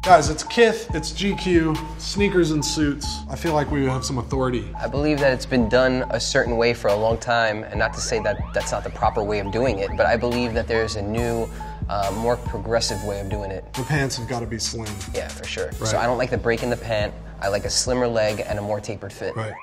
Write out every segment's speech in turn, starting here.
Guys, it's Kith, it's GQ, sneakers and suits. I feel like we have some authority. I believe that it's been done a certain way for a long time, and not to say that that's not the proper way of doing it, but I believe that there's a new, more progressive way of doing it. The pants have got to be slim. Yeah, for sure. Right. So I don't like the break in the pant. I like a slimmer leg and a more tapered fit. Right.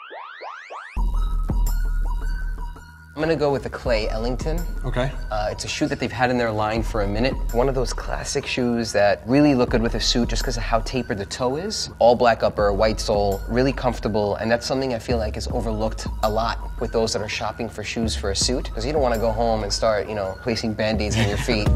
I'm gonna go with the Clay Ellington. Okay. It's a shoe that they've had in their line for a minute. One of those classic shoes that really look good with a suit just because of how tapered the toe is. All black upper, white sole, really comfortable, and that's something I feel like is overlooked a lot with those that are shopping for shoes for a suit, because you don't want to go home and start, you know, placing band-aids on your feet.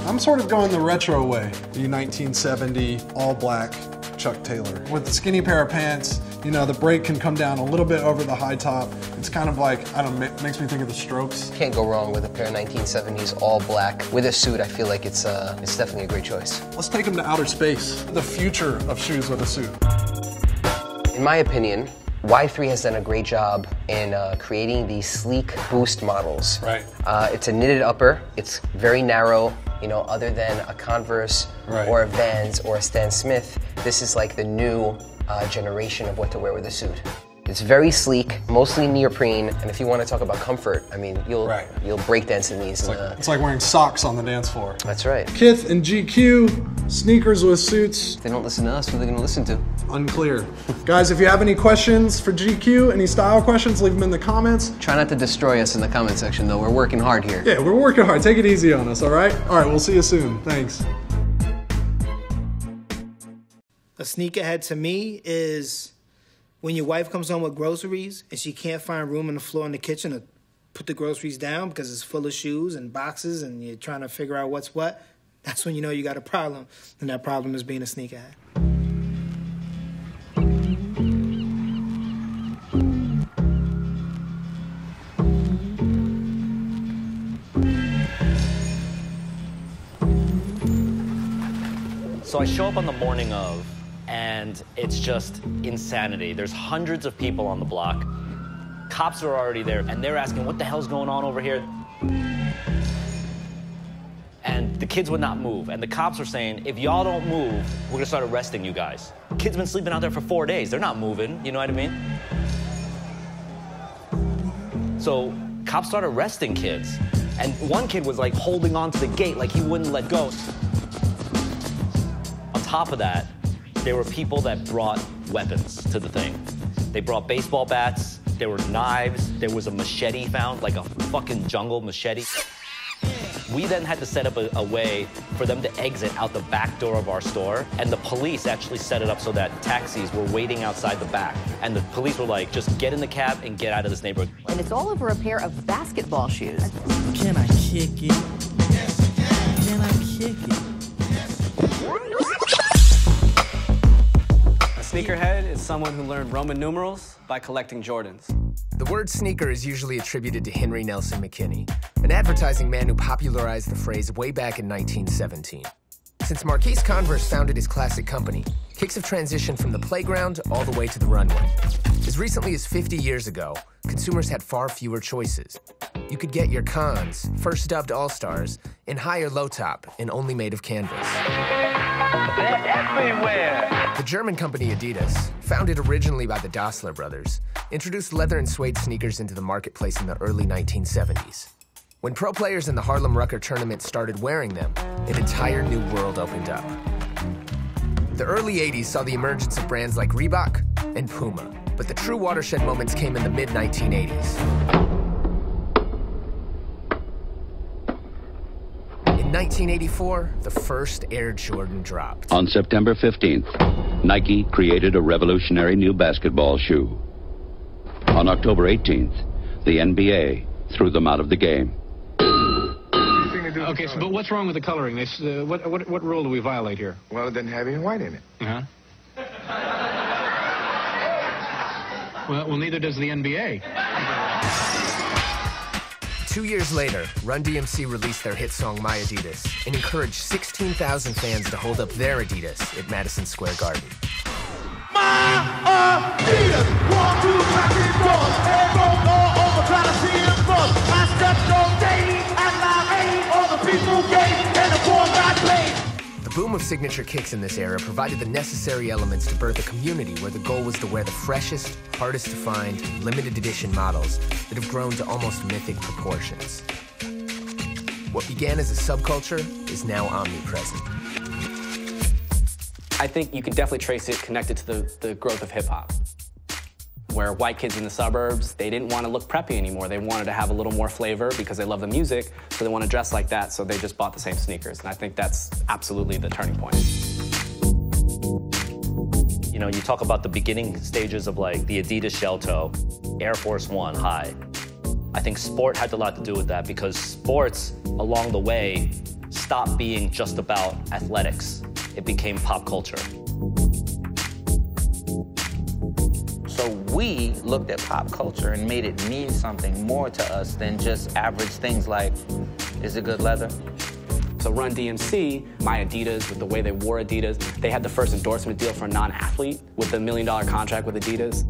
I'm sort of going the retro way. The 1970 all black Chuck Taylor. With the skinny pair of pants, you know, the break can come down a little bit over the high top. It's kind of like, I don't know, makes me think of the Strokes. Can't go wrong with a pair of 1970s all black. With a suit, I feel like it's definitely a great choice. Let's take them to outer space. The future of shoes with a suit. In my opinion, Y3 has done a great job in creating these sleek boost models. Right. It's a knitted upper. It's very narrow. You know, other than a Converse or a Vans or a Stan Smith, this is like the new generation of what to wear with a suit. It's very sleek, mostly neoprene, and if you want to talk about comfort, I mean, you'll break dance in these. It's like wearing socks on the dance floor. That's right. Kith and GQ, sneakers with suits. If they don't listen to us, who are they going to listen to? Unclear. Guys, if you have any questions for GQ, any style questions, leave them in the comments. Try not to destroy us in the comment section, though. We're working hard here. Yeah, we're working hard. Take it easy on us, all right? All right, we'll see you soon. Thanks. A sneakerhead to me is when your wife comes home with groceries and she can't find room on the floor in the kitchen to put the groceries down because it's full of shoes and boxes and you're trying to figure out what's what. That's when you know you got a problem, and that problem is being a sneakerhead. So I show up on the morning of, and it's just insanity. There's hundreds of people on the block. Cops are already there, and they're asking, what the hell's going on over here? And the kids would not move. And the cops are saying, if y'all don't move, we're gonna start arresting you guys. Kids been sleeping out there for 4 days. They're not moving, you know what I mean? So cops start arresting kids. And one kid was like holding on to the gate like he wouldn't let go. On top of that, there were people that brought weapons to the thing. They brought baseball bats, there were knives, there was a machete found, like a fucking jungle machete. We then had to set up a way for them to exit out the back door of our store, and the police actually set it up so that taxis were waiting outside the back. And the police were like, just get in the cab and get out of this neighborhood. And it's all over a pair of basketball shoes. Can I kick it? Yes, can I kick it? A sneakerhead is someone who learned Roman numerals by collecting Jordans. The word sneaker is usually attributed to Henry Nelson McKinney, an advertising man who popularized the phrase way back in 1917. Since Marquise Converse founded his classic company, kicks have transitioned from the playground all the way to the runway. As recently as 50 years ago, consumers had far fewer choices. You could get your Cons, first dubbed All-Stars, in high or low top and only made of canvas. They're everywhere. The German company Adidas, founded originally by the Dassler brothers, introduced leather and suede sneakers into the marketplace in the early 1970s. When pro players in the Harlem Rucker tournament started wearing them, an entire new world opened up. The early 80s saw the emergence of brands like Reebok and Puma, but the true watershed moments came in the mid-1980s. In 1984, the first Air Jordan dropped. On September 15th, Nike created a revolutionary new basketball shoe. On October 18th, the NBA threw them out of the game. Okay, so, but what's wrong with the coloring? What rule do we violate here? Well, it doesn't have any white in it. Uh-huh. Well, neither does the NBA. 2 years later, Run DMC released their hit song My Adidas and encouraged 16,000 fans to hold up their Adidas at Madison Square Garden. My Adidas, walk through traffic doors, head roll all over, trying to see him bust. I stepped on daily, and I aim on the people game, and the boy got played. The boom of signature kicks in this era provided the necessary elements to birth a community where the goal was to wear the freshest, hardest to find, limited edition models that have grown to almost mythic proportions. What began as a subculture is now omnipresent. I think you can definitely trace it connected to the growth of hip-hop, where white kids in the suburbs, they didn't want to look preppy anymore. They wanted to have a little more flavor because they love the music, so they want to dress like that, so they just bought the same sneakers. And I think that's absolutely the turning point. You know, you talk about the beginning stages of like the Adidas shell toe, Air Force One high. I think sport had a lot to do with that because sports along the way stopped being just about athletics. It became pop culture. So we looked at pop culture and made it mean something more to us than just average things like, is it good leather? So Run DMC, my Adidas, with the way they wore Adidas, they had the first endorsement deal for a non-athlete with the $1 million contract with Adidas.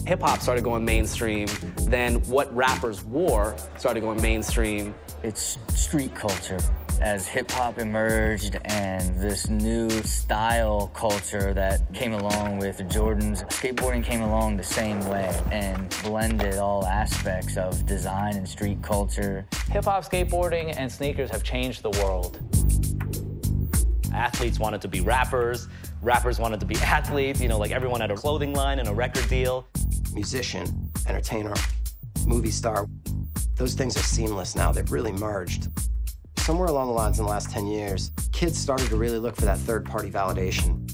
Hip-hop started going mainstream. Then what rappers wore started going mainstream. It's street culture. As hip-hop emerged and this new style culture that came along with the Jordans, skateboarding came along the same way and blended all aspects of design and street culture. Hip-hop, skateboarding, and sneakers have changed the world. Athletes wanted to be rappers, rappers wanted to be athletes, you know, like everyone had a clothing line and a record deal. Musician, entertainer, movie star, those things are seamless now. They've really merged. Somewhere along the lines in the last 10 years, kids started to really look for that third-party validation.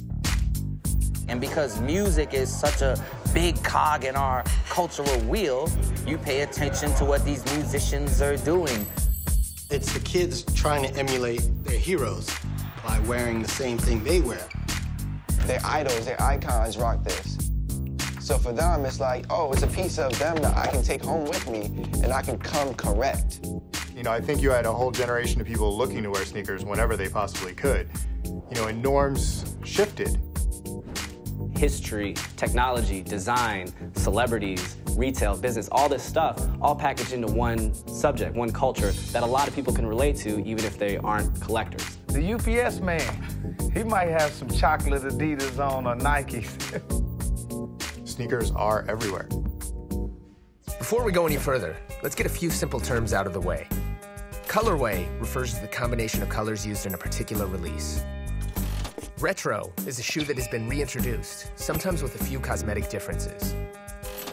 And because music is such a big cog in our cultural wheel, you pay attention to what these musicians are doing. It's the kids trying to emulate their heroes by wearing the same thing they wear. Their idols, their icons rock this. So for them, it's like, oh, it's a piece of them that I can take home with me and I can come correct. You know, I think you had a whole generation of people looking to wear sneakers whenever they possibly could. You know, and norms shifted. History, technology, design, celebrities, retail, business, all this stuff, all packaged into one subject, one culture that a lot of people can relate to even if they aren't collectors. The UPS man, he might have some chocolate Adidas on or Nikes. Sneakers are everywhere. Before we go any further, let's get a few simple terms out of the way. Colorway refers to the combination of colors used in a particular release. Retro is a shoe that has been reintroduced, sometimes with a few cosmetic differences.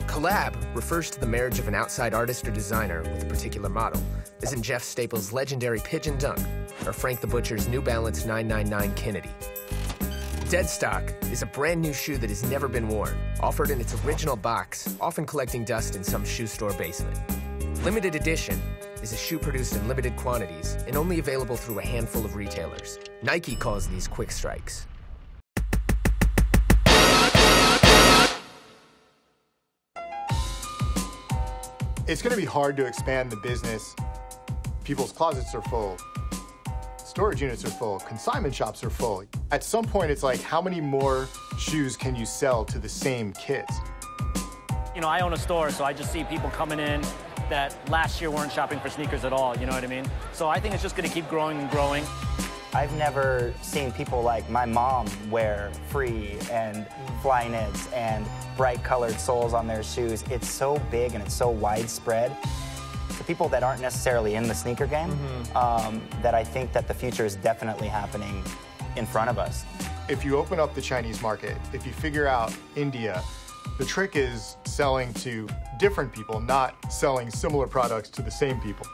Collab refers to the marriage of an outside artist or designer with a particular model, as in Jeff Staples' legendary Pigeon Dunk or Frank the Butcher's New Balance 999 Kennedy. Deadstock is a brand new shoe that has never been worn, offered in its original box, often collecting dust in some shoe store basement. Limited edition is a shoe produced in limited quantities and only available through a handful of retailers. Nike calls these quick strikes. It's going to be hard to expand the business. People's closets are full. Storage units are full. Consignment shops are full. At some point, it's like, how many more shoes can you sell to the same kids? You know, I own a store, so I just see people coming in that last year weren't shopping for sneakers at all, you know what I mean? So I think it's just going to keep growing and growing. I've never seen people like my mom wear free and Flyknits and bright colored soles on their shoes. It's so big and it's so widespread. The people that aren't necessarily in the sneaker game, that I think that the future is definitely happening in front of us. If you open up the Chinese market, if you figure out India, the trick is selling to different people, not selling similar products to the same people.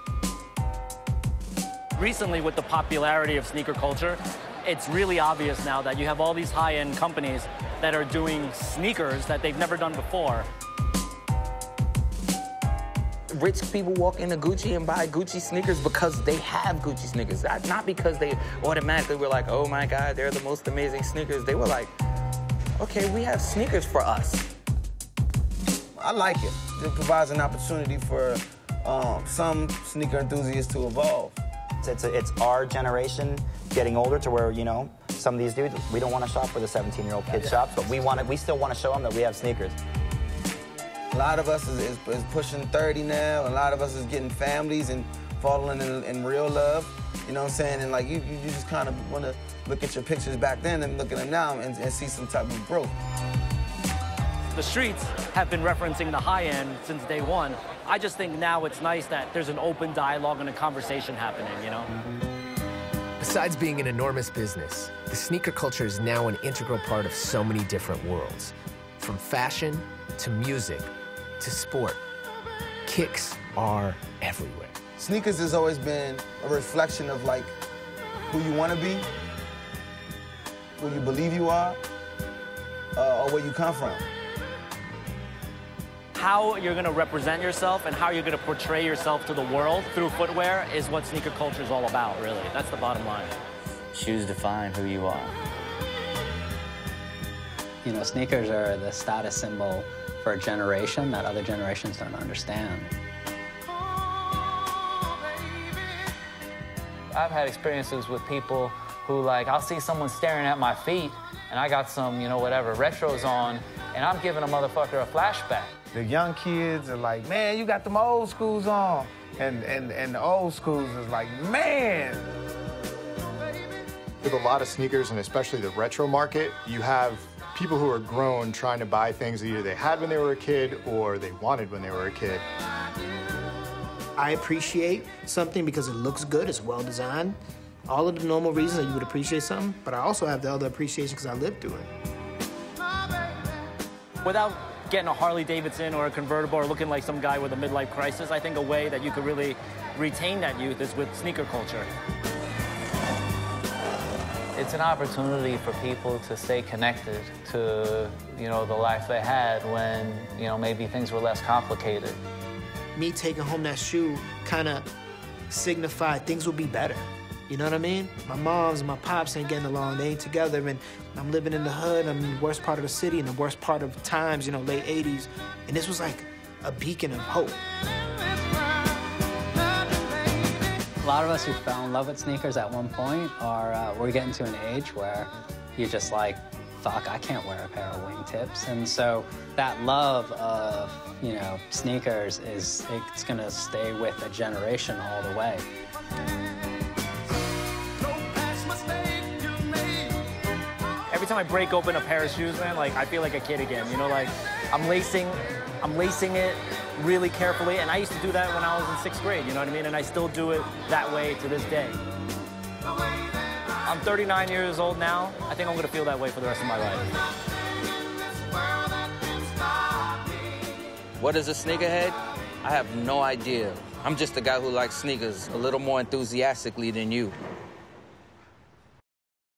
Recently, with the popularity of sneaker culture, it's really obvious now that you have all these high-end companies that are doing sneakers that they've never done before. Rich people walk into Gucci and buy Gucci sneakers because they have Gucci sneakers. Not because they automatically were like, oh my God, they're the most amazing sneakers. They were like, okay, we have sneakers for us. I like it. It provides an opportunity for some sneaker enthusiasts to evolve. It's our generation getting older to where, you know, some of these dudes, we don't want to shop for the 17-year-old kid shops, but we still want to show them that we have sneakers. A lot of us is pushing 30 now. A lot of us is getting families and falling in real love. You know what I'm saying? And like you just kind of want to look at your pictures back then and look at them now and see some type of growth. The streets have been referencing the high end since day one. I just think now it's nice that there's an open dialogue and a conversation happening, you know? Besides being an enormous business, the sneaker culture is now an integral part of so many different worlds. From fashion to music to sport, kicks are everywhere. Sneakers has always been a reflection of like who you want to be, who you believe you are, or where you come from. How you're gonna represent yourself and how you're gonna portray yourself to the world through footwear is what sneaker culture is all about, really. That's the bottom line. Shoes define who you are. You know, sneakers are the status symbol for a generation that other generations don't understand. I've had experiences with people who, like, I'll see someone staring at my feet and I got some, you know, whatever, retros on, and I'm giving a motherfucker a flashback. The young kids are like, man, you got them old schools on. And the old schools is like, man. With a lot of sneakers, and especially the retro market, you have people who are grown trying to buy things that either they had when they were a kid or they wanted when they were a kid. I appreciate something because it looks good, it's well designed. All of the normal reasons that you would appreciate something, but I also have the other appreciation because I lived through it. Without getting a Harley Davidson or a convertible or looking like some guy with a midlife crisis, I think a way that you could really retain that youth is with sneaker culture. It's an opportunity for people to stay connected to, you know, the life they had when, you know, maybe things were less complicated. Me taking home that shoe kind of signified things will be better. You know what I mean? My moms and my pops ain't getting along, they ain't together, and I'm living in the hood, I'm in the worst part of the city, in the worst part of times, you know, late 80s, and this was like a beacon of hope. A lot of us who fell in love with sneakers at one point we're getting to an age where you're just like, fuck, I can't wear a pair of wingtips. And so that love of, you know, sneakers it's gonna stay with a generation all the way. Every time I break open a pair of shoes, man, like, I feel like a kid again, you know, like, I'm lacing it really carefully, and I used to do that when I was in 6th grade, you know what I mean? And I still do it that way to this day. I'm 39 years old now. I think I'm gonna feel that way for the rest of my life. What is a sneakerhead? I have no idea. I'm just a guy who likes sneakers a little more enthusiastically than you.